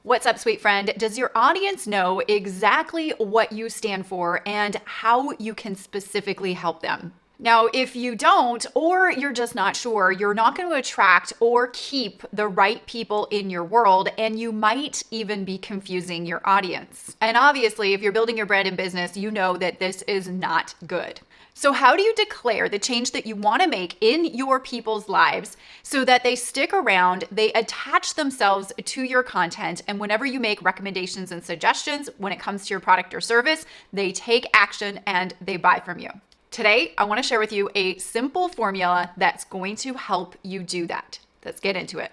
What's up, sweet friend? Does your audience know exactly what you stand for and how you can specifically help them? Now, if you don't, or you're just not sure, you're not going to attract or keep the right people in your world, and you might even be confusing your audience. And obviously, if you're building your brand and business, you know that this is not good. So how do you declare the change that you want to make in your people's lives so that they stick around, they attach themselves to your content, and whenever you make recommendations and suggestions when it comes to your product or service, they take action and they buy from you? Today, I want to share with you a simple formula that's going to help you do that. Let's get into it.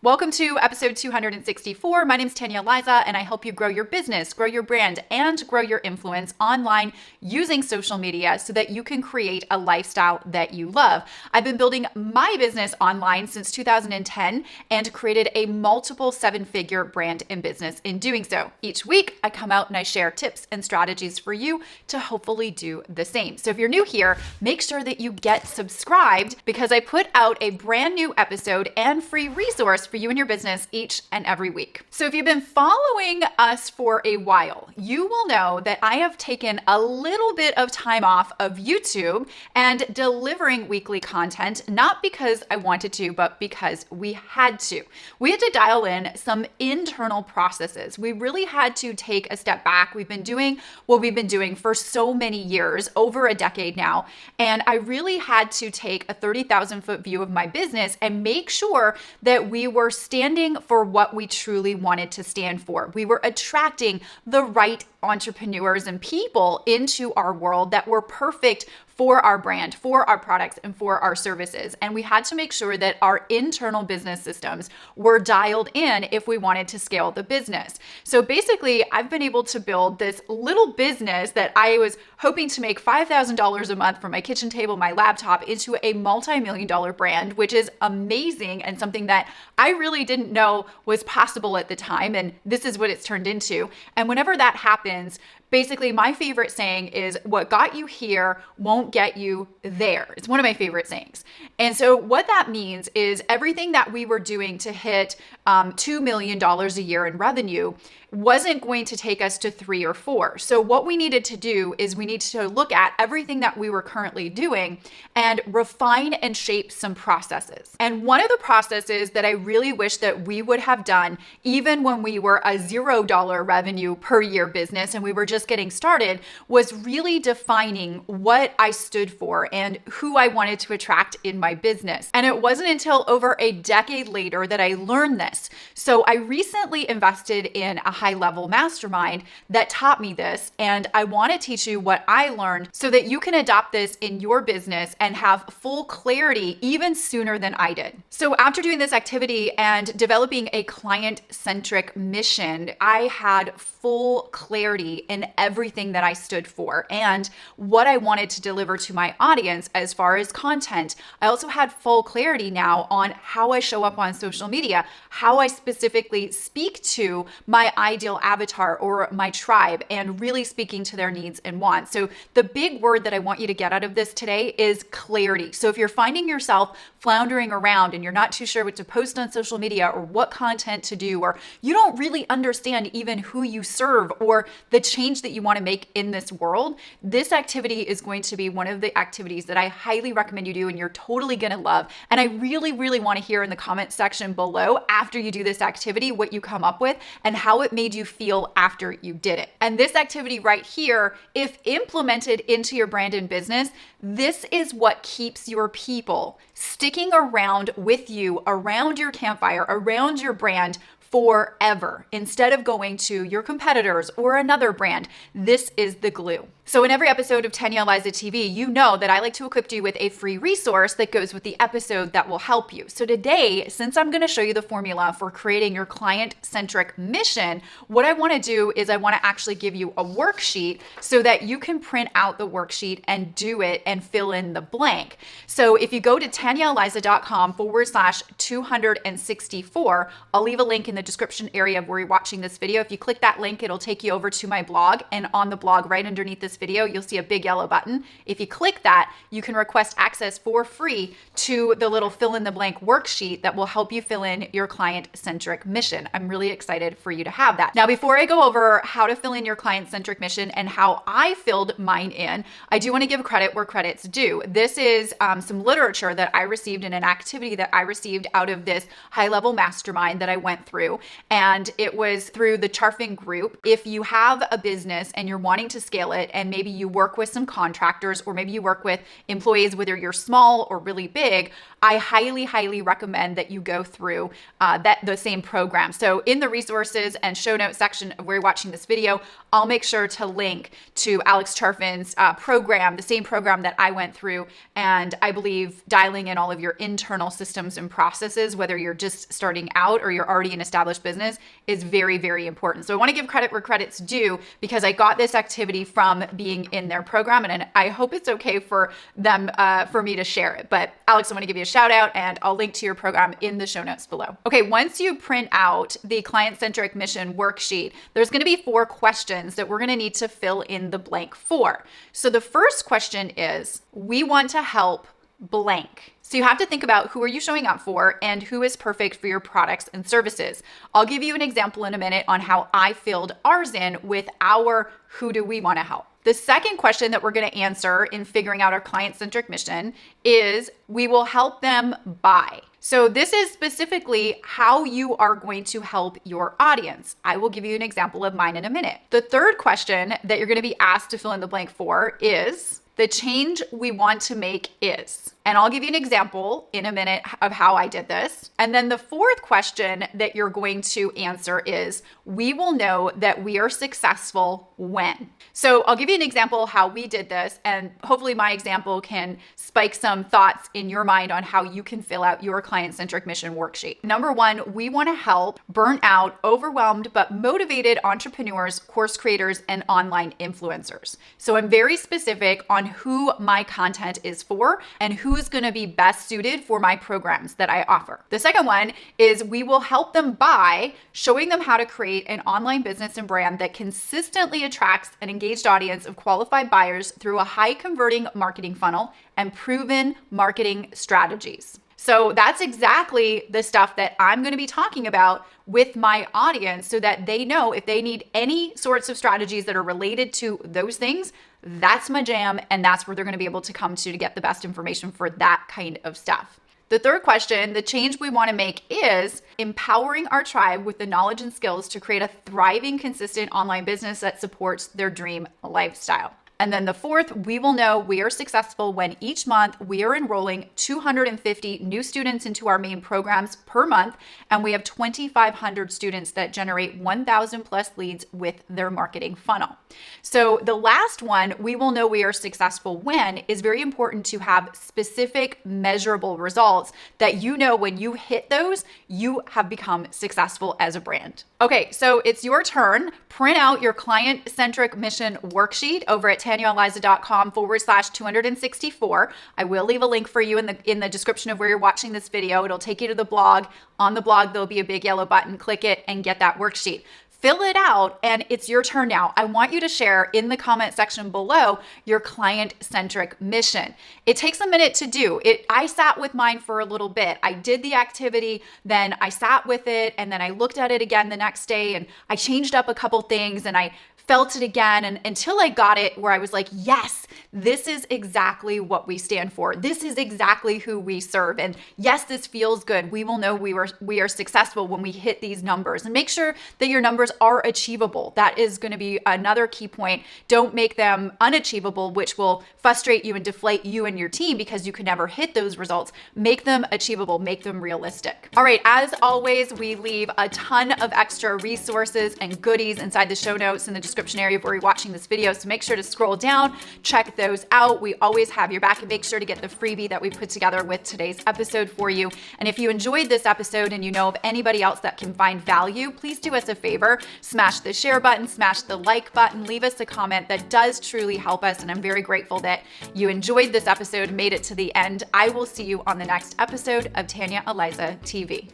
Welcome to episode 264. My name is Tanya, Aliza, and I help you grow your business, grow your brand, and grow your influence online using social media so that you can create a lifestyle that you love. I've been building my business online since 2010 and created a multiple seven-figure brand and business in doing so. Each week, I come out and I share tips and strategies for you to hopefully do the same. So if you're new here, make sure that you get subscribed because I put out a brand new episode and free resource for you and your business each and every week. So if you've been following us for a while, you will know that I have taken a little bit of time off of YouTube and delivering weekly content, not because I wanted to, but because we had to. We had to dial in some internal processes. We really had to take a step back. We've been doing what we've been doing for so many years, over a decade now, and I really had to take a 30,000 foot view of my business and make sure that we were standing for what we truly wanted to stand for. We were attracting the right entrepreneurs and people into our world that were perfect for our brand, for our products, and for our services. And we had to make sure that our internal business systems were dialed in if we wanted to scale the business. So basically, I've been able to build this little business that I was hoping to make $5,000 a month from my kitchen table, my laptop, into a multi-million-dollar brand, which is amazing and something that I really didn't know was possible at the time. And this is what it's turned into. And whenever that happens, basically, my favorite saying is, what got you here won't get you there. It's one of my favorite sayings. And so what that means is everything that we were doing to hit $2 million a year in revenue wasn't going to take us to 3 or 4. So what we needed to do is we needed to look at everything that we were currently doing and refine and shape some processes. And one of the processes that I really wish that we would have done, even when we were a $0 revenue per year business and we were just getting started, was really defining what I stood for and who I wanted to attract in my business. And it wasn't until over a decade later that I learned this. So I recently invested in a high-level mastermind that taught me this, and I want to teach you what I learned so that you can adopt this in your business and have full clarity even sooner than I did. So after doing this activity and developing a client-centric mission, I had full clarity in everything that I stood for and what I wanted to deliver to my audience as far as content. I also had full clarity now on how I show up on social media, how I specifically speak to my ideal avatar or my tribe, and really speaking to their needs and wants. So the big word that I want you to get out of this today is clarity. So if you're finding yourself floundering around and you're not too sure what to post on social media or what content to do, or you don't really understand even who you serve or the change that you want to make in this world, this activity is going to be one of the activities that I highly recommend you do and you're totally going to love. And I really, really want to hear in the comment section below after you do this activity what you come up with and how it made you feel after you did it. And this activity right here, if implemented into your brand and business, this is what keeps your people sticking around with you, around your campfire, around your brand forever, instead of going to your competitors or another brand. This is the glue. So in every episode of Tanya Aliza TV, you know that I like to equip you with a free resource that goes with the episode that will help you. So today, since I'm going to show you the formula for creating your client-centric mission, what I want to do is I want to actually give you a worksheet so that you can print out the worksheet and do it and fill in the blank. So if you go to tanyaaliza.com/264, I'll leave a link in the description area of where you're watching this video. If you click that link, it'll take you over to my blog. And on the blog, right underneath this video, you'll see a big yellow button. If you click that, you can request access for free to the little fill in the blank worksheet that will help you fill in your client-centric mission. I'm really excited for you to have that. Now, before I go over how to fill in your client-centric mission and how I filled mine in, I do want to give credit where credit's due. This is some literature that I received in an activity that I received out of this high-level mastermind that I went through. And it was through the Charfing group. If you have a business and you're wanting to scale it, and maybe you work with some contractors, or maybe you work with employees, whether you're small or really big, I highly, highly recommend that you go through the same program. So in the resources and show notes section of where you're watching this video, I'll make sure to link to Alex Charfin's program, the same program that I went through. And I believe dialing in all of your internal systems and processes, whether you're just starting out or you're already an established business, is very, very important. So I want to give credit where credit's due, because I got this activity from being in their program, and I hope it's okay for them, for me to share it. But Alex, I want to give you a shout out, and I'll link to your program in the show notes below. Okay, once you print out the client-centric mission worksheet, there's going to be 4 questions that we're going to need to fill in the blank for. So the first question is, we want to help blank. So you have to think about, who are you showing up for and who is perfect for your products and services. I'll give you an example in a minute on how I filled ours in with our who do we want to help. The second question that we're going to answer in figuring out our client-centric mission is, we will help them buy. So this is specifically how you are going to help your audience. I will give you an example of mine in a minute. The third question that you're going to be asked to fill in the blank for is, the change we want to make is. And I'll give you an example in a minute of how I did this. And then the fourth question that you're going to answer is, we will know that we are successful when. So I'll give you an example how we did this, and hopefully my example can spike some thoughts in your mind on how you can fill out your client-centric mission worksheet. Number 1, we want to help burnt out, overwhelmed, but motivated entrepreneurs, course creators, and online influencers. So I'm very specific on who my content is for and who's going to be best suited for my programs that I offer. The second one is, we will help them by showing them how to create an online business and brand that consistently attracts an engaged audience of qualified buyers through a high converting marketing funnel and proven marketing strategies. So that's exactly the stuff that I'm going to be talking about with my audience, so that they know if they need any sorts of strategies that are related to those things, that's my jam, and that's where they're going to be able to come to get the best information for that kind of stuff. The third question, the change we want to make is empowering our tribe with the knowledge and skills to create a thriving, consistent online business that supports their dream lifestyle. And then the fourth, we will know we are successful when each month we are enrolling 250 new students into our main programs per month, and we have 2,500 students that generate 1,000 plus leads with their marketing funnel. So the last one, we will know we are successful when, is very important to have specific measurable results that you know when you hit those, you have become successful as a brand. Okay, so it's your turn. Print out your client-centric mission worksheet over at tanyaaliza.com/264. I will leave a link for you in the description of where you're watching this video. It'll take you to the blog. On the blog, there'll be a big yellow button. Click it and get that worksheet. Fill it out, and it's your turn now. I want you to share in the comment section below your client-centric mission. It takes a minute to do it. I sat with mine for a little bit. I did the activity, then I sat with it, and then I looked at it again the next day, and I changed up a couple things, and I felt it again, and until I got it where I was like, yes, this is exactly what we stand for. This is exactly who we serve. And yes, this feels good. We will know we are successful when we hit these numbers. And make sure that your numbers are achievable. That is going to be another key point. Don't make them unachievable, which will frustrate you and deflate you and your team because you can never hit those results. Make them achievable, make them realistic. All right, as always, we leave a ton of extra resources and goodies inside the show notes in the description area of where you're watching this video. So make sure to scroll down, check those out. We always have your back, and make sure to get the freebie that we put together with today's episode for you. And if you enjoyed this episode and you know of anybody else that can find value, please do us a favor, smash the share button, smash the like button, leave us a comment. That does truly help us. And I'm very grateful that you enjoyed this episode, made it to the end. I will see you on the next episode of Tanya Aliza TV.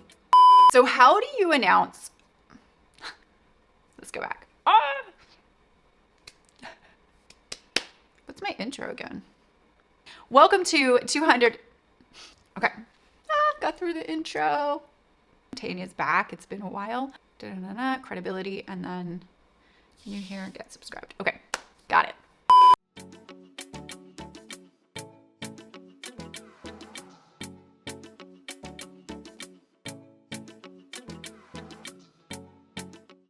So how do you announce go back. Ah! What's my intro again? Welcome to 200. Okay. Got through the intro. Tanya's back. It's been a while. Credibility, and then new here, get subscribed. Okay, got it.